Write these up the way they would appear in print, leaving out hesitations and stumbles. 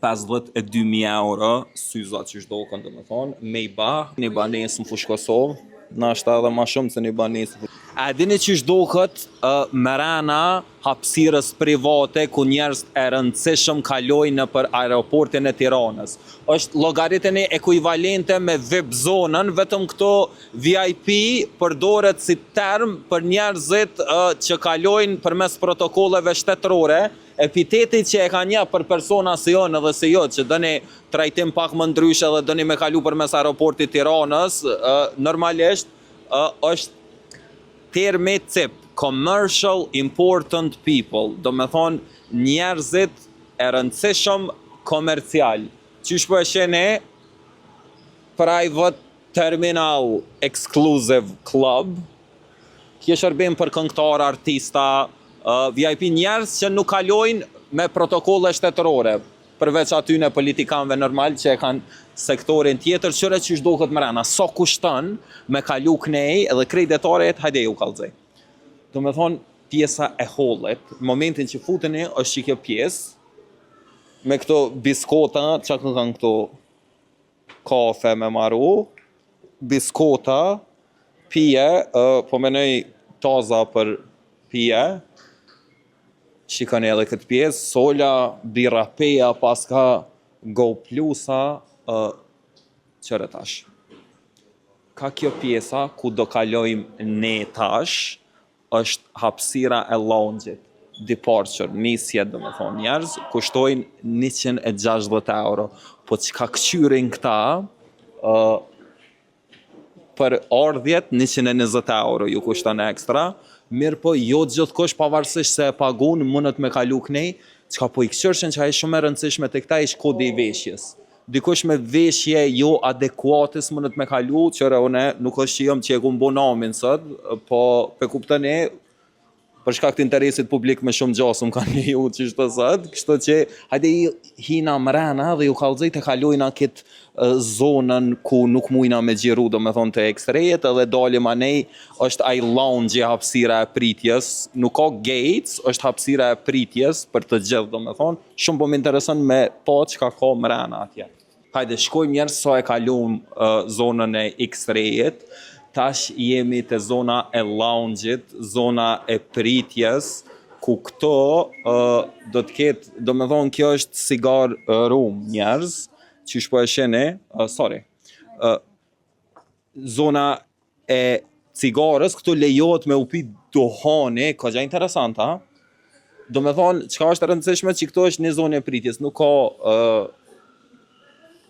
52.000 euro, syza që shdoken dhe me thonë, me i ba, një banesë në fushë Kosovë, nashta edhe ma shumë se një banesë. A dini që shdoket mërana hapësirës private ku njerëz e rëndësishëm kalojnë në për aeroportin e Tiranës. Është llogaritën e ekuivalente me VIP zonën, vetëm këto VIP përdoret si term për njerëzit që kalojnë përmes protokolleve shtetërore. Epiteti që e ka një për persona si jonë edhe si jo, që dëni trajtim pak më ndryshe dhe dëni me kalu përmes aeroportit Tiranës, normalisht është termi CIP, Commercial Important People, do me thonë njerëzit e rëndësishëm komercial. Qysh po e shene Private Terminal Exclusive Club, kjo shërbim për këngëtar, artista, VIP njerëz që nuk kalojnë me protokolle shtetërore, përveç atyne politikanëve normal që e kanë sektorin tjetër, qëre që shdoket mrena, so kushton me kalu knej edhe kreditaret, hajde ju kalzej. Do me thonë, pjesa e hollet, në momentin që futeni është që kjo pjesë, me këto biskota, që kanë këto kafe me maru, biskota, pije, po menoj taza për pije, shikoni edhe këtë pjesë, sola, birra peja, paska Go Plusa, qëre tash. Ka kjo pjesa ku do kalojmë ne tash, është hapësira e lounge-it, departure, nisje do me thonë njerëz, kushtojnë 160 euro, po që ka këqyrin këta, për ardhjet 120 euro ju kushton ekstra, mirë po jo gjithkosh pavarësisht se e pagun mundet me kalu knej, qka po i këqyrshin që a i shumë e rëndësishme të këta ish kodi i veshjes. Dikush me veshje jo adekuatis mundet me kalu, qëre une nuk është që jëmë që e ku mbo namin sët, po pe kuptën e, për shkak të interesit publik me shumë gjasëm ka një ju që shtë sët, kështu që hajde i hina mrena dhe ju kalzej të kalojna këtë zonën ku nuk mujna me gjiru do me thonë të ekstrejet edhe dalim anej është aj lounge e hapësira e pritjes, nuk ka gates, është hapësira e pritjes për të gjithë do me thonë, shumë po më interesën me po që ka mrena atje. Hajde shkojmë njerës sa e kalum zonën e ekstrejet, tash jemi të zona e lounge-it, zona e pritjes, ku këto do të ketë, do me thonë kjo është cigar room njerëz, që shpo e shene, zona e cigarës, këtu lejohet me upi duhani, ka gja interesanta, do me thonë, qka është rëndësishme që këto është një zonë e pritjes, nuk ka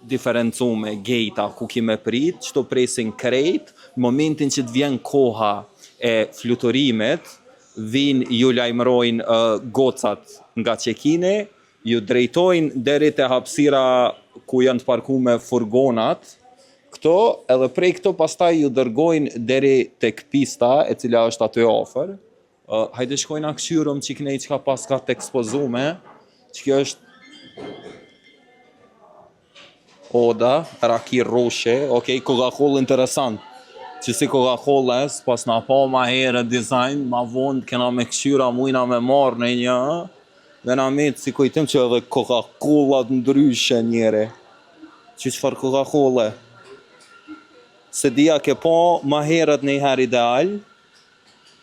diferencume gejta ku kime prit, qëto presin krejt, në momentin që të vjen koha e fluturimet, vin ju lajmërojnë gocat nga qekine, ju drejtojnë deri te hapësira ku janë të parku me furgonat, këto edhe prej këto pastaj ju dërgojnë deri tek pista e cila është aty afër. Hajde shkojna këshyrëm që kënej që ka pas ka të ekspozume, që kjo është Oda, raki roshe, okej, Coca-Cola interesant, që si Coca-Cola pas na pa ma herë dizajn, ma vonë kena me këshyra mujna me marrë në një, dhe na metë si kujtim që edhe Coca-Cola të ndryshe njere, që qëfar Coca-Cola, se dia ke pa ma herët në i her ideal,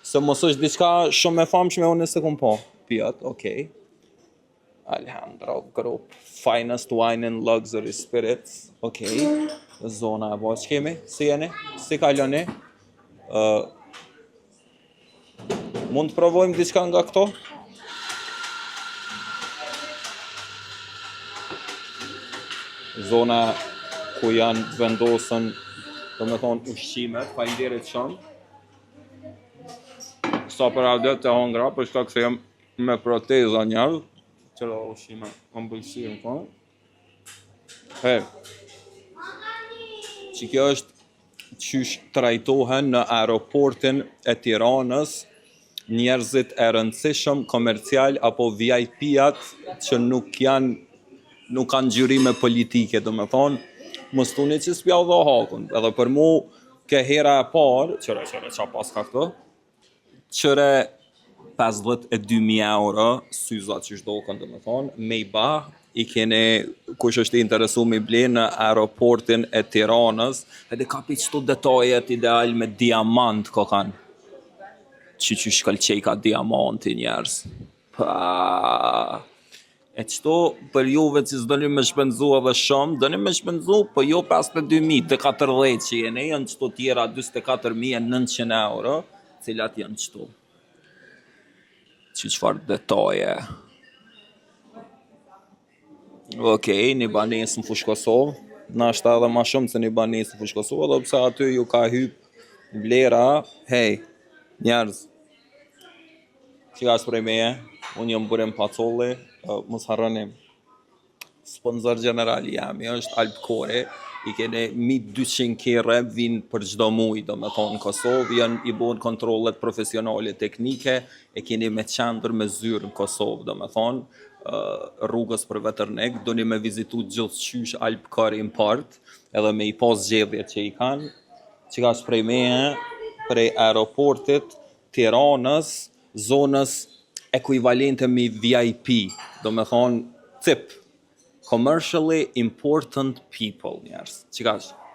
se mos është diçka shumë e famshme unë se kum pa, pijat, okej. Alejandro Group, Finest Wine and Luxury Spirits, okej, zona e që kemi, si jeni, si kaloni, mund të provojmë diçka nga këto? Zona ku janë të vendosën, do me thonë ushqimet, faleminderit shumë. Sa për adet të hongra, për shkak se jam me proteza njërë, qëra ushqime, më bëllësirë, po? Që kjo është qysh trajtohen në aeroportin e Tiranës njerëzit e rëndësishëm, komercial, apo VIP-at që nuk kanë gjyrime politike, do me thonë, më stuni që s'pjau dhe hakun, edhe për mu, ke hera e parë, qëre, qa pas ka këto, qëre 52.000 euro, syza që shdoken, do me thonë, me i ba, i keni, kush është i interesu mi ble në aeroportin e Tiranës, edhe ka pi qëto detajet ideal me diamant ko kanë. Që shkëlqej ka diamanti njerës. Pa... E qëto për juve që s'doni me shpenzu edhe shumë, doni me shpenzu, për jo 52.000 të 40 që jene, janë qëto tjera 24.900 euro, cilat janë qëto. Që qëfar detaje. Okej, një banesë në Fush Kosovë, na është edhe ma shumë se një banesë në Fush Kosovë, dhe pëse aty ju ka hyp vlera, hej, njerëz, që ka shprej meje, unë jam burim pacolli, mos harronim. Sponsor generali jam, është Alp Kore, i kene 1200 kere vinë për çdo muj, do me thonë Kosovë, janë i bon kontrolet profesionale teknike, e keni me qendër me zyrë në Kosovë, do me thonë, rrugës për Veternik, do një me vizitu gjithë qysh Alp Kore import, edhe me i pas gjedhje që i kanë, që ka shprej meje, prej aeroportit, Tiranës, zonës ekuivalente me VIP, do me thonë CIP, Commercially Important People, njerës, që ka është?